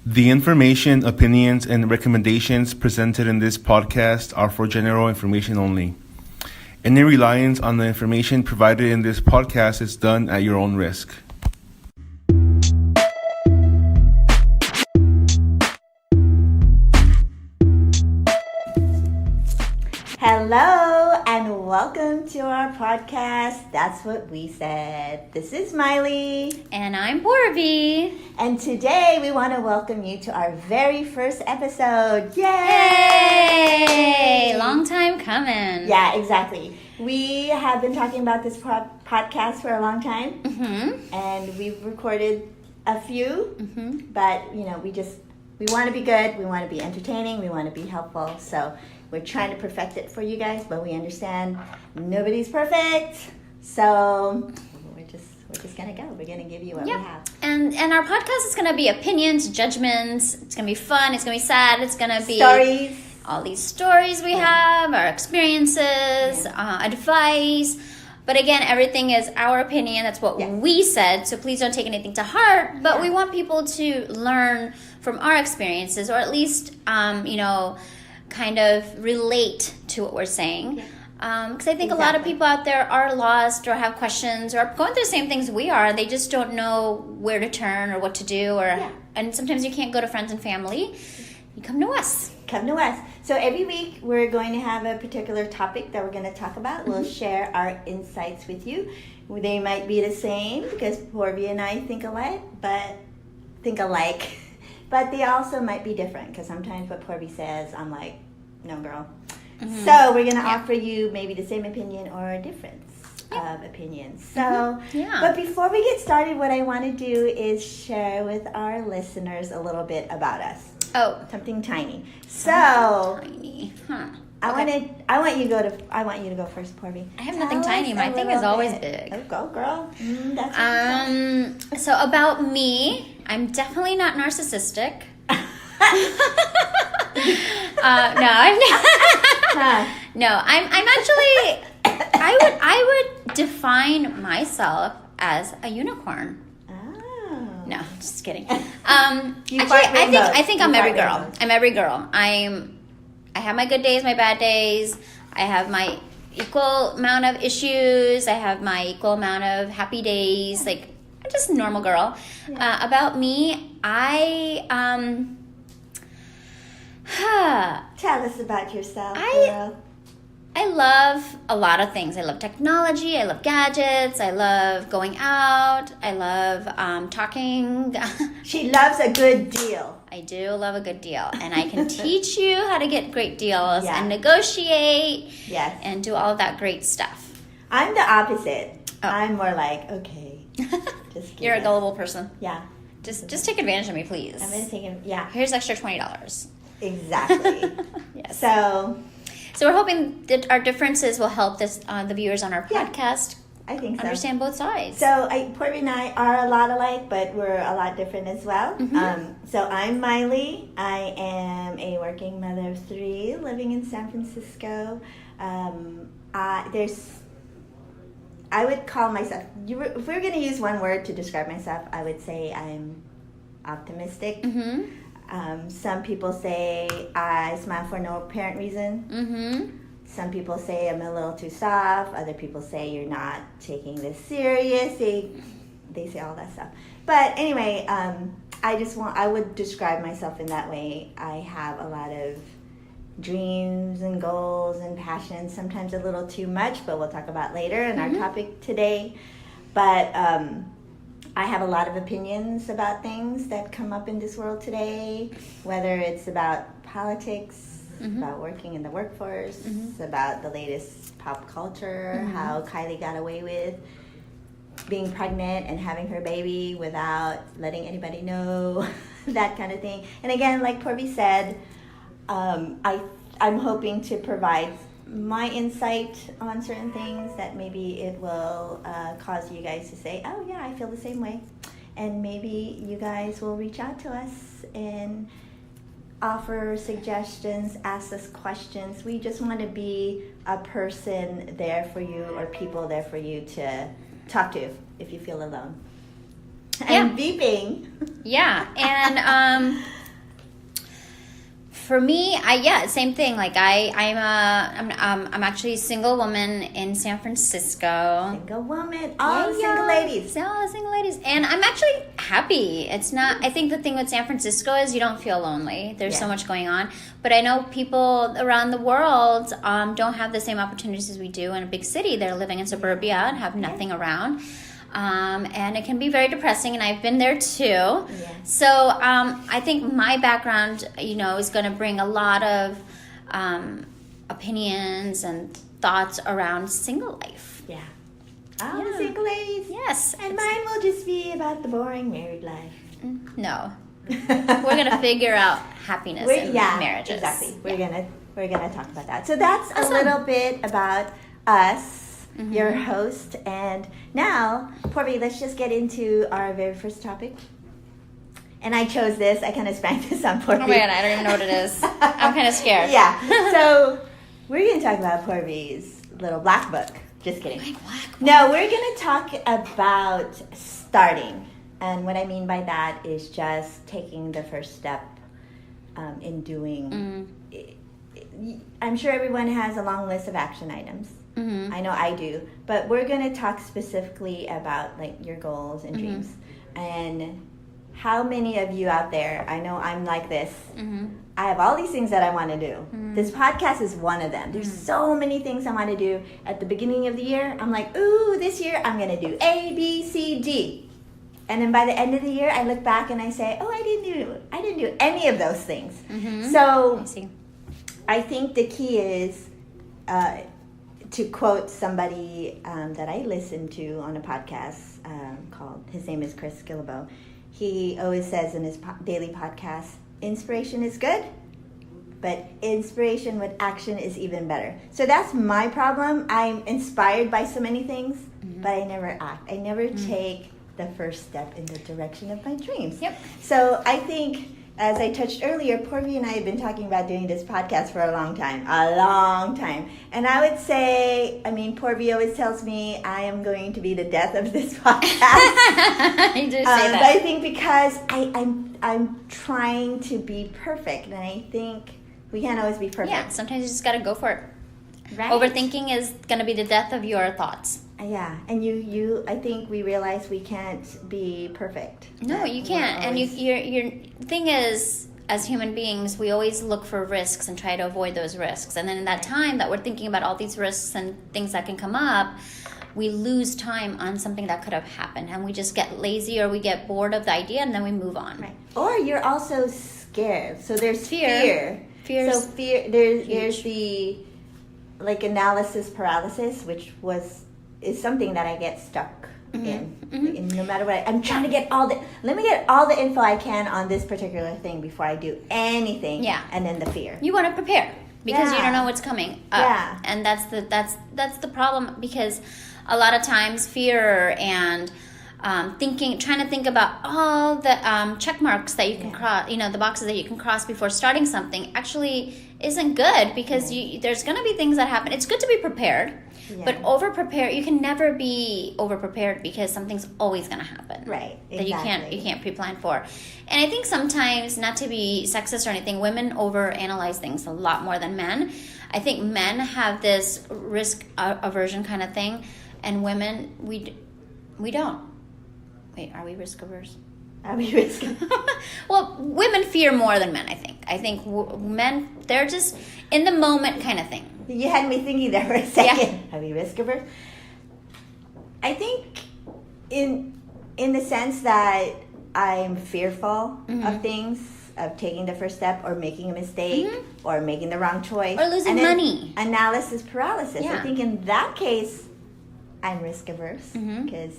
The information, opinions, and recommendations presented in this podcast are for general information only. Any reliance on the information provided in this podcast is done at your own risk. Hello and welcome to our podcast, That's What We Said. This is Miley. And I'm Porby. And today we want to welcome you to our very first episode. Yay! Yay! Long time coming. Yeah, exactly. We have been talking about this podcast for a long time. Mm-hmm. And we've recorded a few. Mm-hmm. But, we want to be good. We want to be entertaining. We want to be helpful. So we're trying to perfect it for you guys, but we understand nobody's perfect. So we're just gonna go. We're gonna give you what we have. And our podcast is gonna be opinions, judgments. It's gonna be fun. It's gonna be sad. It's gonna be Stories. All these stories we have, our experiences, advice. But again, everything is our opinion. That's what we said. So please don't take anything to heart. But we want people to learn from our experiences, or at least, kind of relate to what we're saying. Because I think a lot of people out there are lost or have questions or are going through the same things we are. They just don't know where to turn or what to do. And sometimes you can't go to friends and family. You come to us. Come to us. So every week we're going to have a particular topic that we're going to talk about. We'll share our insights with you. They might be the same because Porby and I think alike. But they also might be different because sometimes what Porby says, I'm like, no, girl. Mm-hmm. So we're going to offer you maybe the same opinion or a difference of opinions. So, But before we get started, what I want to do is share with our listeners a little bit about us. Oh, something tiny. Tiny, huh? I want you to go first, Porby. I have nothing tiny. My thing is always big. Oh, go, girl. So about me, I'm definitely not narcissistic. No, I'm not. No, I'm actually. I would define myself as a unicorn. No, just kidding. I think I'm every girl. I'm every girl. I have my good days, my bad days. I have my equal amount of issues. I have my equal amount of happy days. Like, I'm just a normal girl. About me, tell us about yourself, girl. I love a lot of things. I love technology. I love gadgets. I love going out. I love talking. She loves a good deal. I do love a good deal. And I can teach you how to get great deals and negotiate and do all of that great stuff. I'm the opposite. Oh. I'm more like, okay. Just You're a gullible person. Yeah. Just take advantage of me, please. I'm going to take it. Yeah. Here's extra $20. Exactly. Yes. So we're hoping that our differences will help the viewers on our podcast I think so. Understand both sides. So Porby and I are a lot alike, but we're a lot different as well. Mm-hmm. So I'm Miley. I am a working mother of 3 living in San Francisco. I would call myself, if we were going to use one word to describe myself, I would say I'm optimistic. Mm-hmm. Some people say I smile for no apparent reason. Mm-hmm. Some people say I'm a little too soft. Other people say you're not taking this serious. They say all that stuff. But anyway, I would describe myself in that way. I have a lot of dreams and goals and passions, sometimes a little too much, but we'll talk about later in our topic today. But I have a lot of opinions about things that come up in this world today, whether it's about politics, about working in the workforce, about the latest pop culture, how Kylie got away with being pregnant and having her baby without letting anybody know, that kind of thing. And again, like Porby said, I'm hoping to provide my insight on certain things that maybe it will cause you guys to say, oh yeah, I feel the same way. And maybe you guys will reach out to us and offer suggestions, ask us questions. We just want to be a person there for you, or people there for you to talk to if you feel alone. And beeping. Yeah, and For me, same thing. Like I'm actually a single woman in San Francisco. Single woman, all single ladies. All the single ladies, and I'm actually happy. It's not. I think the thing with San Francisco is you don't feel lonely. There's so much going on, but I know people around the world don't have the same opportunities as we do in a big city. They're living in suburbia and have nothing around. And it can be very depressing, and I've been there too. Yeah. So I think my background, is going to bring a lot of opinions and thoughts around single life. Yeah. All the single ladies. Yes. And mine will just be about the boring married life. No. We're going to figure out happiness in marriages. Exactly. We're gonna talk about that. So that's a little bit about us. Your host, and now, Porby, let's just get into our very first topic. And I chose this. I kind of spanked this on Porby. Oh my god, I don't even know what it is. I'm kind of scared. Yeah. So we're going to talk about Porby's little black book. Just kidding. No, we're going to talk about starting. And what I mean by that is just taking the first step in doing. I'm sure everyone has a long list of action items. I know I do, but we're going to talk specifically about like your goals and dreams, and how many of you out there, I know I'm like this, I have all these things that I want to do. This podcast is one of them. There's so many things I want to do. At the beginning of the year, I'm like, ooh, this year I'm going to do A, B, C, D. And then by the end of the year, I look back and I say, oh, I didn't do any of those things. So I think the key is, to quote somebody that I listened to on a podcast his name is Chris Guillebeau. He always says in his daily podcast, inspiration is good, but inspiration with action is even better. So that's my problem. I'm inspired by so many things, but I never act. I never take the first step in the direction of my dreams. So I think, as I touched earlier, Porby and I have been talking about doing this podcast for a long time. And I would say, Porby always tells me I am going to be the death of this podcast. I do say that. But I think because I'm trying to be perfect, and I think we can't always be perfect. Yeah, sometimes you just got to go for it. Right? Overthinking is going to be the death of your thoughts. Yeah, and you I think we realize we can't be perfect. No, you can't. And your thing is, as human beings, we always look for risks and try to avoid those risks. And then in that time that we're thinking about all these risks and things that can come up, we lose time on something that could have happened, and we just get lazy or we get bored of the idea, and then we move on. Right. Or you're also scared. So there's fear. There's the like analysis paralysis, which is something that I get stuck in. And no matter what, I'm trying to let me get all the info I can on this particular thing before I do anything. Yeah. And then the fear. You want to prepare because you don't know what's coming up. Yeah. And that's the problem, because a lot of times fear and trying to think about all the check marks that you can cross, the boxes that you can cross before starting something actually isn't good, because there's going to be things that happen. It's good to be prepared, but over-prepare, you can never be over-prepared, because something's always going to happen. Right, exactly. That you can't pre-plan for. And I think sometimes, not to be sexist or anything, women over-analyze things a lot more than men. I think men have this risk aversion kind of thing, and women, we don't. Wait, are we risk averse? Are we risk averse? Well, women fear more than men, I think. I think men, they're just in the moment kind of thing. You had me thinking there for a second. Yeah. Are we risk averse? I think in the sense that I'm fearful of things, of taking the first step or making a mistake or making the wrong choice. Or losing money. Analysis paralysis. Yeah. I think in that case, I'm risk averse because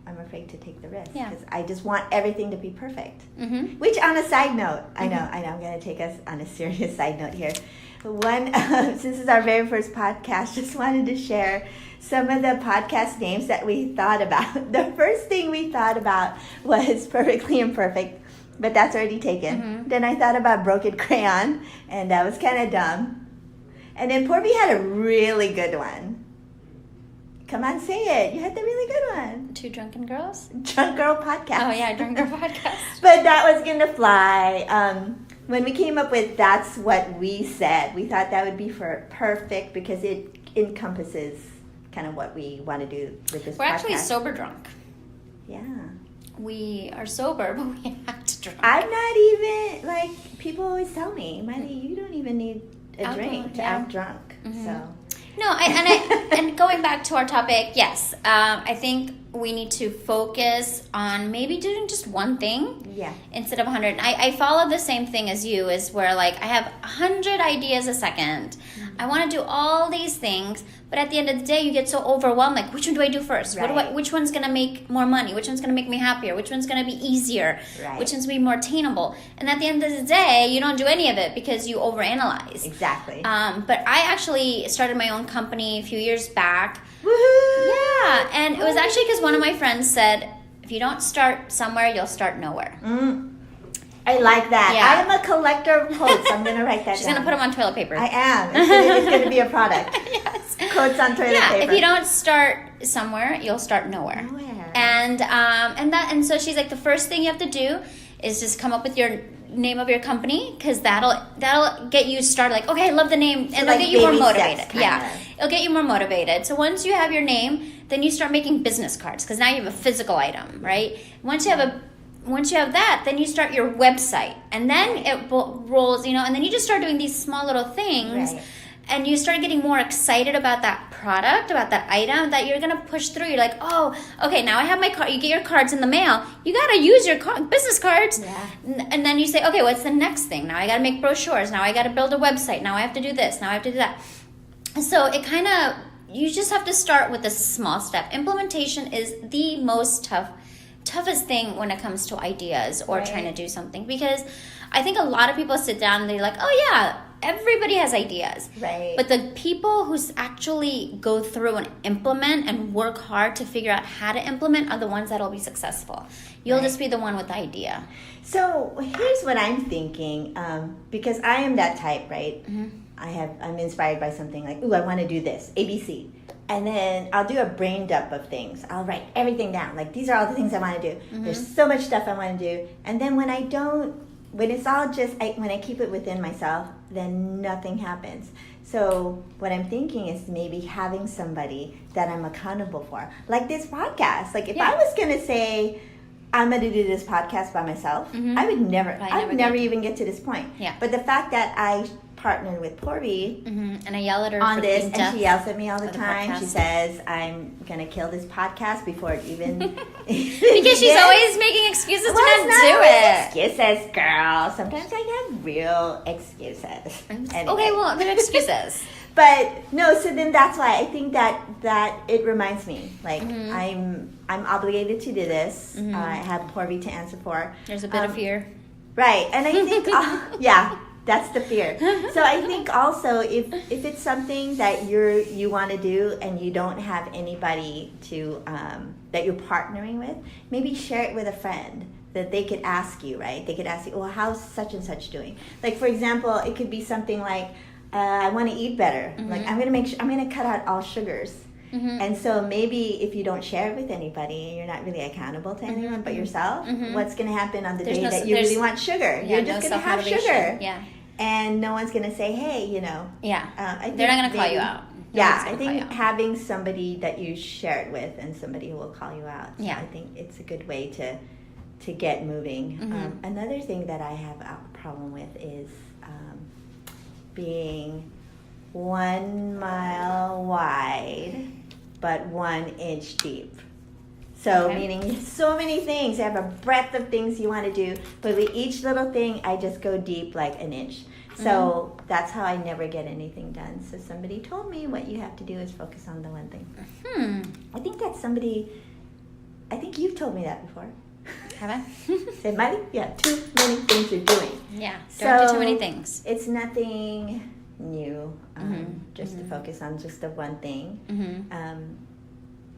I'm afraid to take the risk because I just want everything to be perfect. Which, on a side note, I know I'm going to take us on a serious side note here. Since this is our very first podcast, just wanted to share some of the podcast names that we thought about. The first thing we thought about was Perfectly Imperfect, but that's already taken. Then I thought about Broken Crayon, and that was kind of dumb. And then Porby had a really good one. Come on, say it. You had the really good one. Two Drunken Girls? Drunk Girl Podcast. Oh, yeah, Drunk Girl Podcast. But that was going to fly. when we came up with that's what we said, we thought that would be perfect because it encompasses kind of what we want to do with this We're podcast. actually sober drunk. Yeah. We are sober, but we act drunk. I'm not even, like, people always tell me, Miley, you don't even need a Alcohol, drink to yeah. act drunk. So, No, and going back to our topic, yes, I think we need to focus on maybe doing just one thing yeah. instead of 100. I follow the same thing as you, is where like I have 100 ideas a second. I want to do all these things, but at the end of the day, you get so overwhelmed. Like, which one do I do first? Right. Which one's gonna make more money? Which one's gonna make me happier? Which one's gonna be easier? Right. Which one's gonna be more attainable? And at the end of the day, you don't do any of it because you overanalyze. Exactly. But I actually started my own company a few years back. Woohoo! Yeah, and it was actually because one of my friends said, if you don't start somewhere, you'll start nowhere. I like that. Yeah. I am a collector of quotes. I'm going to write that She's down. going to put them on toilet paper. I am. It's going to be a product. Yes. Quotes on toilet Yeah, paper. if you don't start somewhere, you'll start nowhere. Nowhere. And so she's like, the first thing you have to do is just come up with your name of your company, because that'll get you started. Like, okay, I love the name, and it'll like get you more baby steps, motivated. kinda. Yeah, it'll get you more motivated. So once you have your name, then you start making business cards, because now you have a physical item, right? Once you have that, then you start your website, and then it rolls, and then you just start doing these small little things. Right. And you start getting more excited about that product, about that item that you're gonna push through. You're like, oh, okay, now I have my card. You get your cards in the mail. You gotta use your business cards. Yeah. And then you say, okay, what's the next thing? Now I gotta make brochures. Now I gotta build a website. Now I have to do this. Now I have to do that. So it kind of, you just have to start with a small step. Implementation is the most toughest thing when it comes to ideas or Right. trying to do something, because I think a lot of people sit down and they're like, oh yeah, everybody has ideas. Right. But the people who actually go through and implement and work hard to figure out how to implement are the ones that'll be successful. You'll Right. just be the one with the idea. So here's what I'm thinking, because I am that type, right? I'm inspired by something like, ooh, I want to do this, ABC. And then I'll do a brain dump of things. I'll write everything down. Like, these are all the things I want to do. There's so much stuff I want to do. And then when it's all just, when I keep it within myself, then nothing happens. So what I'm thinking is maybe having somebody that I'm accountable for. Like this podcast. Like, if Yeah. I was going to say, I'm going to do this podcast by myself, I would never, Probably I'd never even get to this point. Yeah. But the fact that I partnered with Porby And I yell at her on for this, being and deaf. she yells at me all the for the time. She podcast. says, I'm going to kill this podcast before it even... Because she's always making excuses to Well, not it's not do always it. excuses, girl. Sometimes I have real excuses. Anyway. Okay, well, they're excuses. But no, so then that's why I think that it reminds me, like, Mm-hmm. I'm obligated to do this. I have Porby to answer for. There's a bit of fear. Right, and I think, yeah, that's the fear. So I think also if it's something that you want to do and you don't have anybody to that you're partnering with, maybe share it with a friend that they could ask you, right? They could ask you, well, how's such and such doing? Like, for example, it could be something like, I want to eat better. Like, I'm gonna cut out all sugars. And so maybe if you don't share it with anybody, you're not really accountable to anyone but yourself. What's going to happen on the day that you really want sugar? Yeah, You're just going to have sugar. Yeah. And no one's going to say, hey, Yeah. I think They're not going to call maybe- you out. Yeah, I think having somebody that you share it with and somebody who will call you out. So Yeah. I think it's a good way to get moving. Another thing that I have a problem with is being 1 mile wide but 1 inch deep. So Okay. meaning so many things. You have a breadth of things you want to do, but with each little thing, I just go deep like an inch. So that's how I never get anything done. So somebody told me what you have to do is focus on the one thing. I think that's I think you've told me that before. Have I? Say, Miley, you have too many things you're doing. Yeah. Don't do So- too many things. It's nothing new, just to focus on just the one thing.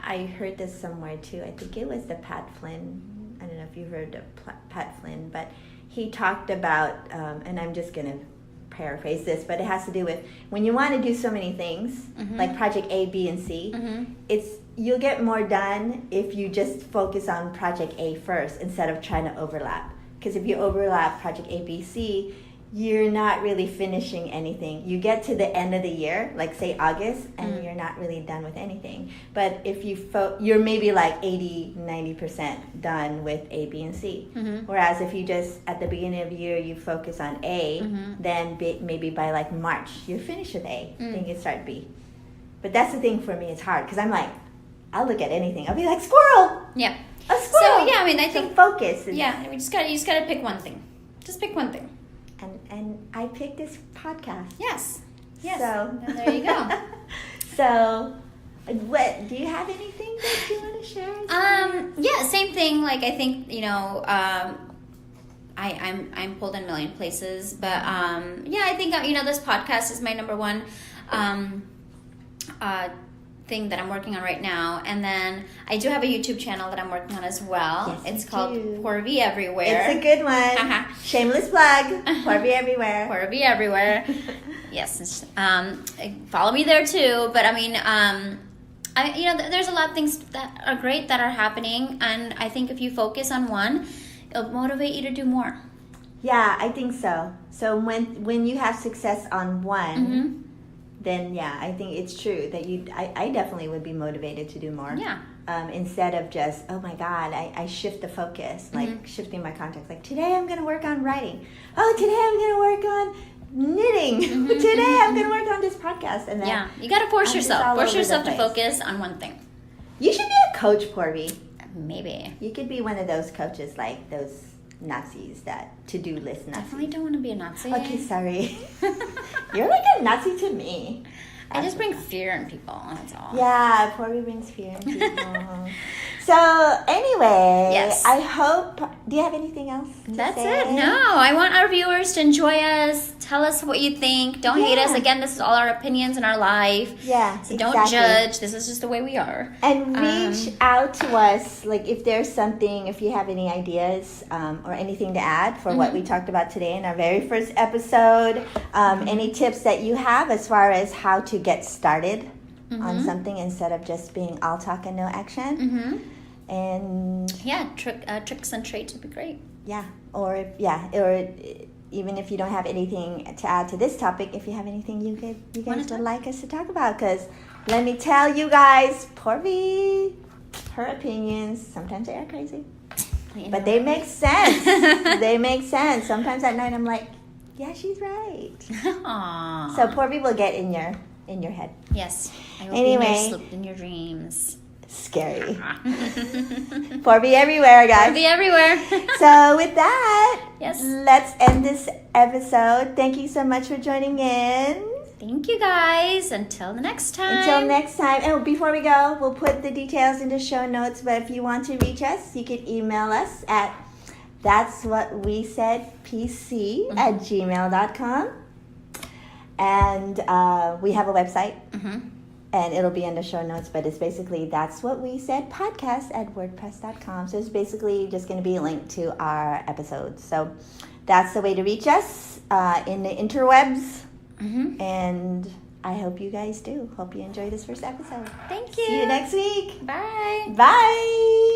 I heard this somewhere too. I think it was the Pat Flynn. I don't know if you heard of Pat Flynn, but he talked about, and I'm just going to paraphrase this, but it has to do with when you want to do so many things, like project A, B, and C, you'll get more done if you just focus on project A first instead of trying to overlap. Because if you overlap project A, B, C, you're not really finishing anything. You get to the end of the year, like say August, and you're not really done with anything. But if you're maybe like 80, 90% done with A, B, and C. Whereas if you just, at the beginning of the year, you focus on A, then maybe by like March, you're finished with A, then you start B. But that's the thing for me, it's hard, because I'm like, I'll look at anything. I'll be like, squirrel! Yeah. A squirrel! So, yeah, I mean, I think... focus. Yeah, you just gotta pick one thing. Just pick one thing. And I picked this podcast. Yes. Yes. So and there you go. So, what do you have anything that you want to share? Yeah, same thing. Like I think I'm pulled in a million places, but yeah, I think this podcast is my number one thing that I'm working on right now, and then I do have a YouTube channel that I'm working on as well. Yes, it's called Porvy It's Everywhere. a good one. Shameless plug. Porvy Everywhere. Porvy Everywhere. Yes. Follow me there too. But I mean, there's a lot of things that are great that are happening, and I think if you focus on one, it'll motivate you to do more. Yeah, I think so. So when you have success on one, then yeah, I think it's true that I definitely would be motivated to do more. Yeah. Instead of just, oh my God, I shift the focus, like shifting my context. Like today I'm going to work on writing. Oh, today I'm going to work on knitting. Today I'm going to work on this podcast. And then you got to force I'm just yourself. all Force over yourself the to place. focus on one thing. You should be a coach, Porvy. Maybe. You could be one of those coaches, like those Nazis, that to-do list Nazis. Definitely don't want to be a Nazi. Okay, sorry. You're like a Nazi to me. I just bring fear in people. That's all. Yeah, Porvy brings fear in people. So anyway, Yes. I hope. Do you have anything else? That's say? it. No, I want our viewers to enjoy us. Tell us what you think. Don't hate us. Yeah. Again, this is all our opinions in our life. Yeah, So don't exactly. judge. This is just the way we are. And reach out to us, like if there's something, if you have any ideas or anything to add for what we talked about today in our very first episode. Any tips that you have as far as how to get started on something instead of just being all talk and no action. And Yeah, tricks and traits would be great. yeah, or even if you don't have anything to add to this topic, if you have anything you guys would like us to talk about, because let me tell you guys, Porvy, her opinions sometimes they are crazy, but they make sense. They make sense. Sometimes at night I'm like, yeah, she's right. Aww. So Porvy will get in your head. Yes. I will Anyway. be in your sleep, in your dreams. Scary. Porvy everywhere, guys. Be everywhere. So with that, Yes. let's end this episode. Thank you so much for joining in. Thank you guys. Until the next time. Until next time. And before we go, we'll put the details in the show notes. But if you want to reach us, you can email us at thatswhatwesaidpc@gmail.com. And we have a website. And it'll be in the show notes, but it's basically That's What We Said podcast at wordpress.com. So it's basically just going to be a link to our episodes. So that's the way to reach us in the interwebs. And I hope you guys do. Hope you enjoy this first episode. Thank you. See you next week. Bye. Bye.